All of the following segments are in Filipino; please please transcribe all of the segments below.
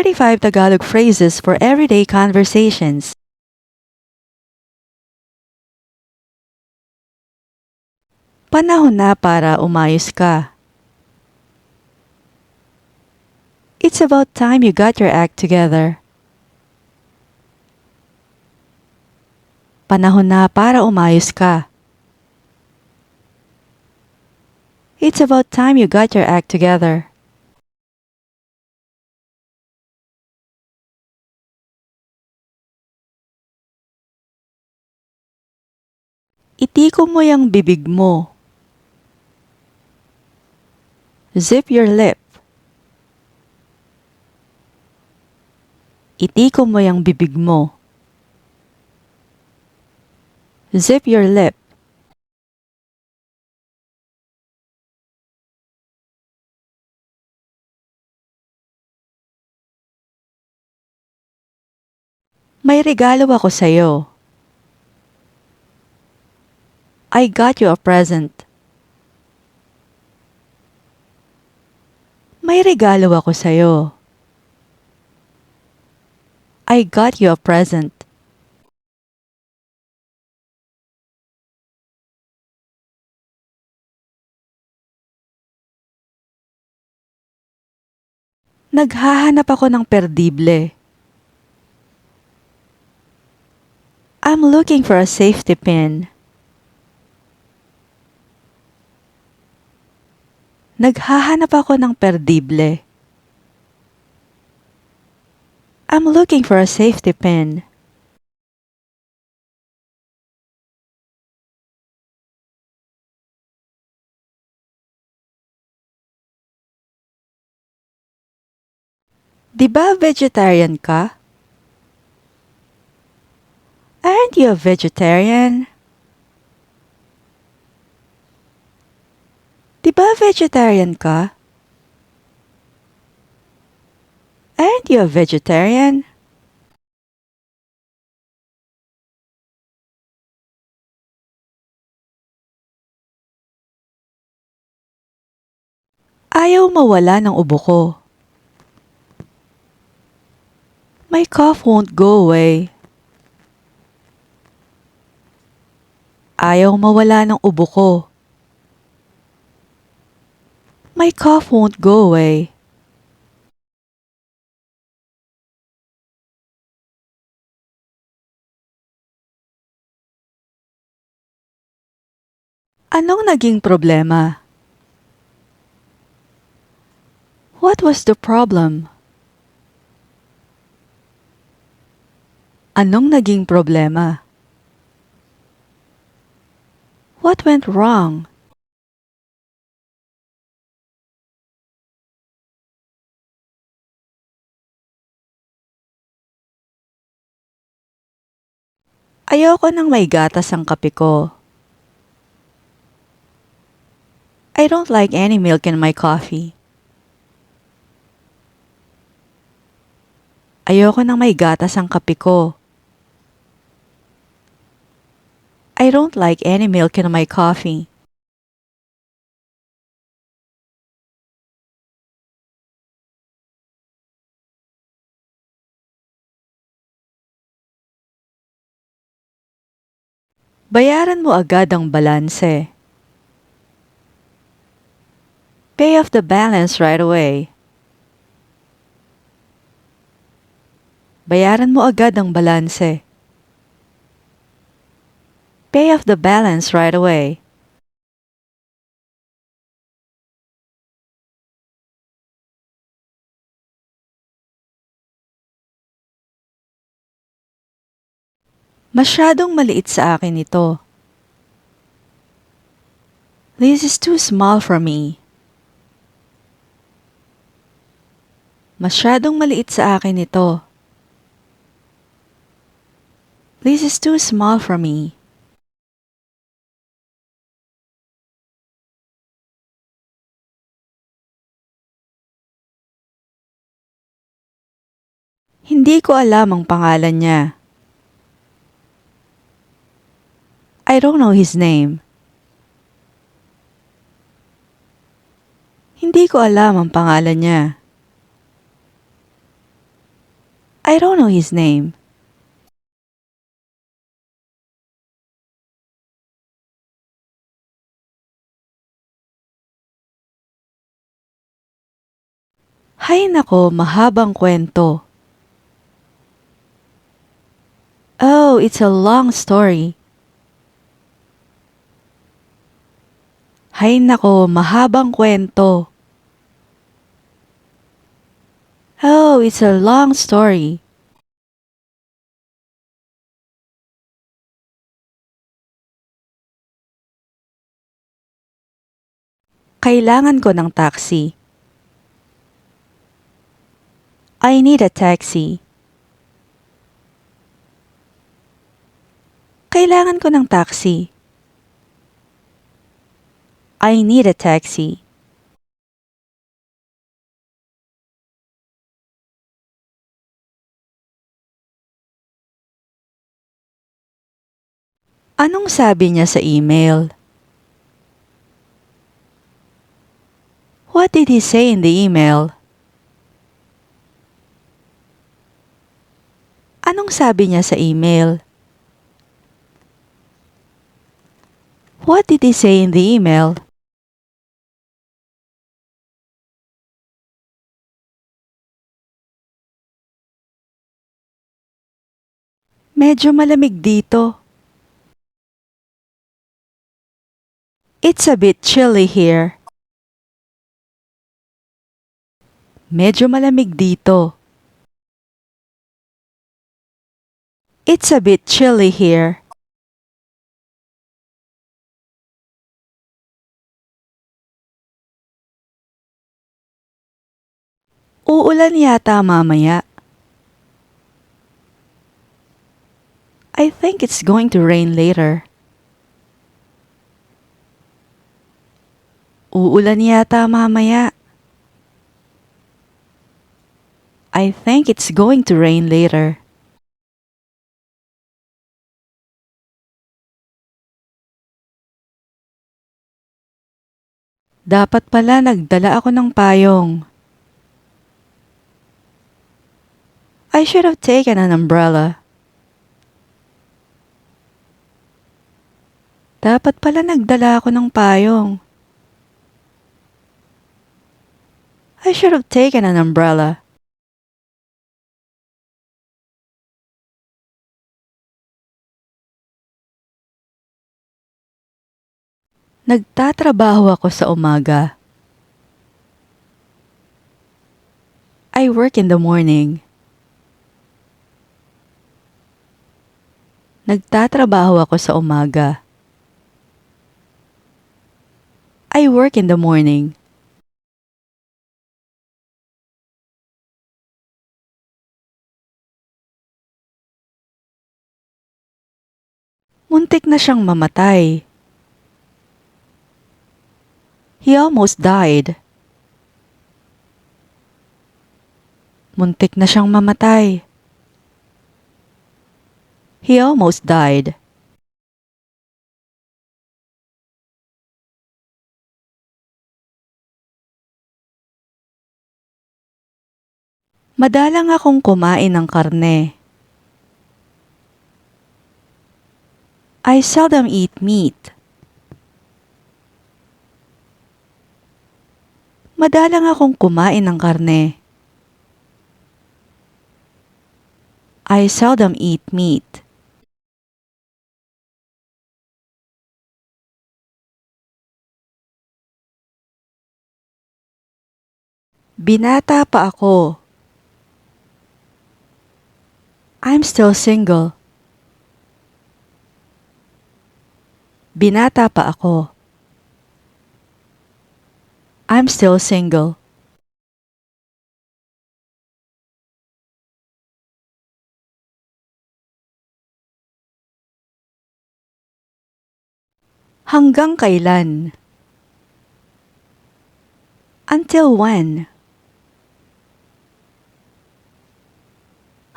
35 Tagalog phrases for everyday conversations. Panahon na para umayos ka. It's about time you got your act together. Panahon na para umayos ka. It's about time you got your act together. Itiko mo yung bibig mo. Zip your lip. Itiko mo yung bibig mo. Zip your lip. May regalo ako sa'yo. I got you a present. May regalo ako sa'yo. I got you a present. Naghahanap ako ng perdible. I'm looking for a safety pin. Naghahanap ako ng perdible. I'm looking for a safety pin. Di ba vegetarian ka? Aren't you a vegetarian? Di ba vegetarian ka? Aren't you a vegetarian? Ayaw mawala ng ubo ko. My cough won't go away. Ayaw mawala ng ubo ko. My cough won't go away. Anong naging problema? What was the problem? Anong naging problema? What went wrong? Ayoko nang may gatas ang kape ko. I don't like any milk in my coffee. Ayoko nang may gatas ang kape ko. I don't like any milk in my coffee. Bayaran mo agad ang balanse. Pay off the balance right away. Bayaran mo agad ang balanse. Pay off the balance right away. Masyadong maliit sa akin ito. This is too small for me. Masyadong maliit sa akin ito. This is too small for me. Hindi ko alam ang pangalan niya. I don't know his name. Hindi ko alam ang pangalan niya. I don't know his name. Hay nako, mahabang kwento. Oh, it's a long story. Hay nako, mahabang kwento. Oh, it's a long story. Kailangan ko ng taxi. I need a taxi. Kailangan ko ng taxi. I need a taxi. Anong sabi niya sa email? What did he say in the email? Anong sabi niya sa email? What did he say in the email? Medyo malamig dito. It's a bit chilly here. Medyo malamig dito. It's a bit chilly here. Uulan yata mamaya. I think it's going to rain later. Uulan yata mamaya. I think it's going to rain later. Dapat pala nagdala ako ng payong. I should have taken an umbrella. Dapat pala nagdala ako ng payong. I should have taken an umbrella. Nagtatrabaho ako sa umaga. I work in the morning. Nagtatrabaho ako sa umaga. I work in the morning. Muntik na siyang mamatay. He almost died. Muntik na siyang mamatay. He almost died. Madalang akong kumain ng karne. I seldom eat meat. Madalang akong kumain ng karne. I seldom eat meat. Binata pa ako. I'm still single. Binata pa ako. I'm still single. Hanggang kailan? Until when?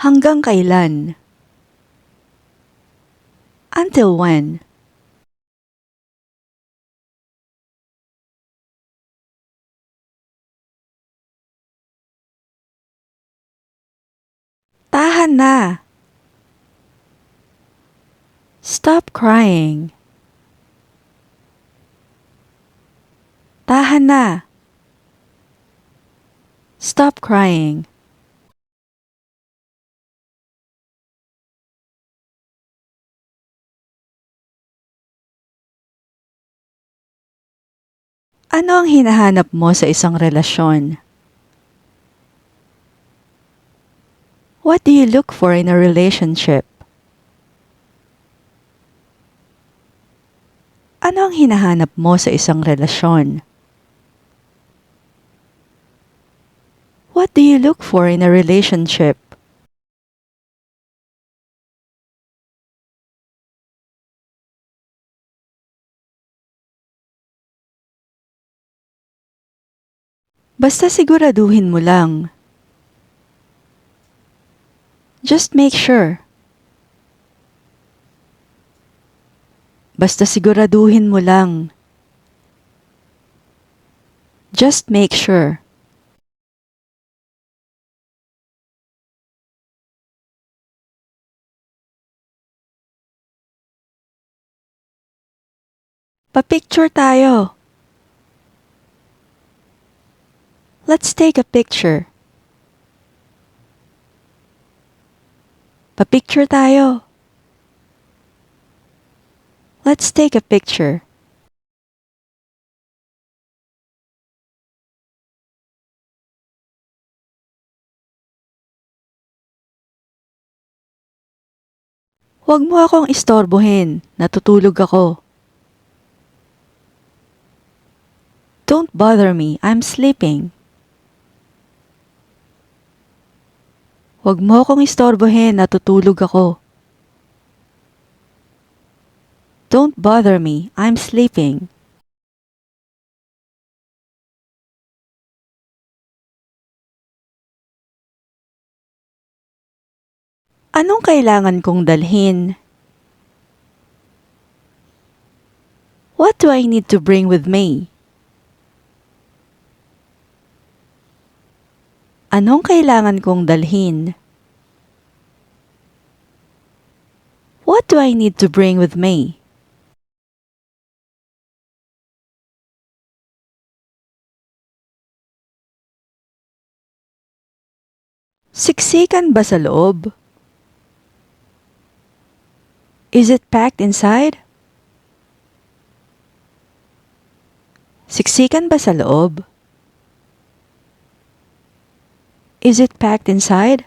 Hanggang kailan? Until when? Tahan na! Stop crying. Tahan na! Stop crying. Ano ang hinahanap mo sa isang relasyon? What do you look for in a relationship? Ano ang hinahanap mo sa isang relasyon? What do you look for in a relationship? Basta siguraduhin mo lang. Just make sure. Basta siguraduhin mo lang. Just make sure. Pa-picture tayo. Let's take a picture. Pa-picture tayo. Let's take a picture. Huwag mo akong istorbohin. Natutulog ako. Don't bother me. I'm sleeping. Huwag mo akong istorbohin. Natutulog ako. Don't bother me. I'm sleeping. Anong kailangan kong dalhin? What do I need to bring with me? Anong kailangan kong dalhin? What do I need to bring with me? Siksikan ba sa loob? Is it packed inside? Siksikan ba sa loob? Is it packed inside?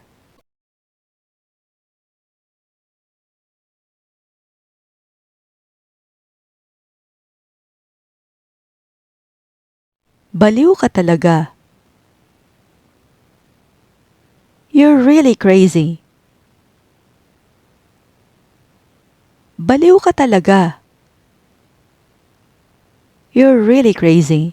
Baliw ka talaga. You're really crazy. Baliw ka talaga. You're really crazy.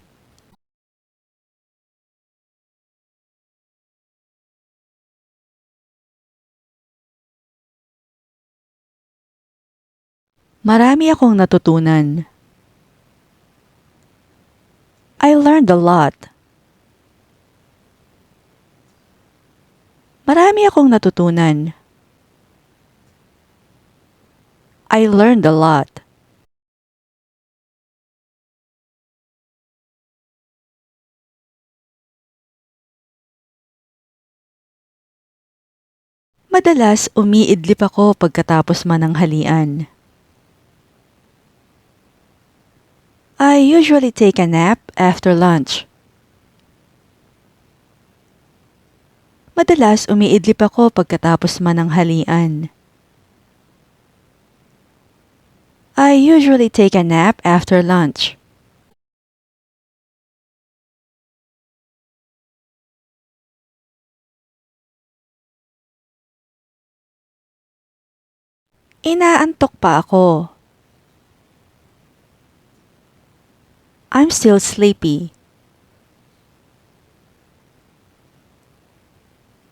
Marami akong natutunan. I learned a lot. Marami akong natutunan. I learned a lot. Madalas umiidlip ako pagkatapos mananghalian. I usually take a nap after lunch. Madalas umiidlip ako pagkatapos mananghalian. I usually take a nap after lunch. Inaantok pa ako. I'm still sleepy.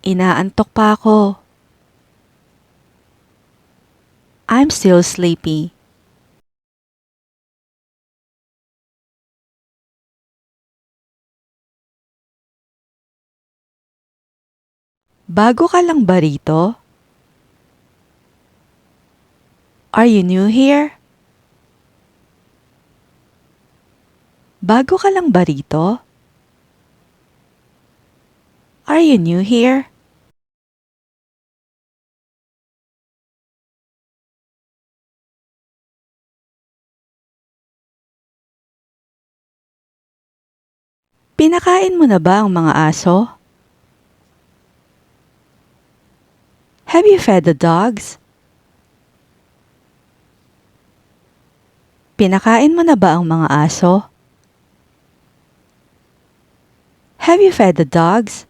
Inaantok pa ako. I'm still sleepy. Bago ka lang ba rito? Are you new here? Bago ka lang ba rito? Are you new here? Pinakain mo na ba ang mga aso? Have you fed the dogs? Pinakain mo na ba ang mga aso? Have you fed the dogs?